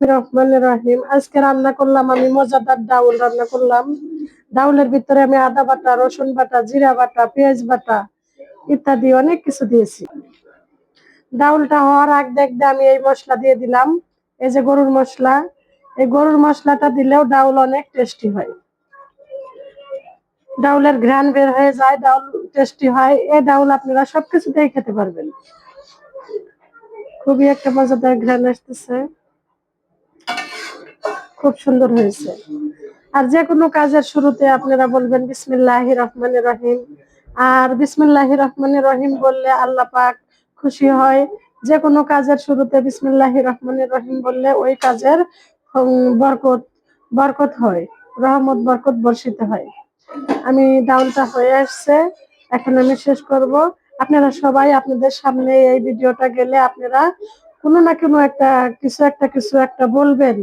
রহমানির রহিম। আজকে রান্না করলাম আমি মজাদার ডাউল রান্না করলাম। ডাউলের ভিতরে আমি আদা বাটা, রসুন বাটা, জিরা বাটা, পেঁয়াজ বাটা ইত্যাদি অনেক কিছু দিয়েছি। ডাউলটা হওয়ার আগ দেখতে আমি এই মশলা দিয়ে দিলাম। এই যে গরুর মশলা, এই গরুর মশলাটা দিলেও ডাউল অনেক টেস্টি হয়। ডাউলের ঘ্রাণ বের হয়ে যায়, ডাউল টেস্টি হয়। এই ডাউল আপনারা সবকিছুতেই খেতে পারবেন। খুবই একটা মজাদার ঘ্রাণ আসতেছে, খুব সুন্দর হয়েছে। আর যে কোনো কাজের শুরুতে আপনারা বলবেন বিসমিল্লাহির রহমানির রহিম। আর বিসমিল্লাহির রহমানির রহিম বললে আল্লাহ পাক খুশি হয়। যে কোনো কাজের শুরুতে বিসমিল্লাহির রহমানির রহিম বললে ওই কাজের বরকত বরকত হয়, রহমত বরকত বর্ষিত হয়। আমি ডাউলটা হয়ে আসছে, এখন আমি শেষ করব। আপনারা সবাই আপনাদের সামনে এই ভিডিওটা গেলে আপনারা কোনো না কোনো একটা কিছু একটা বলবেন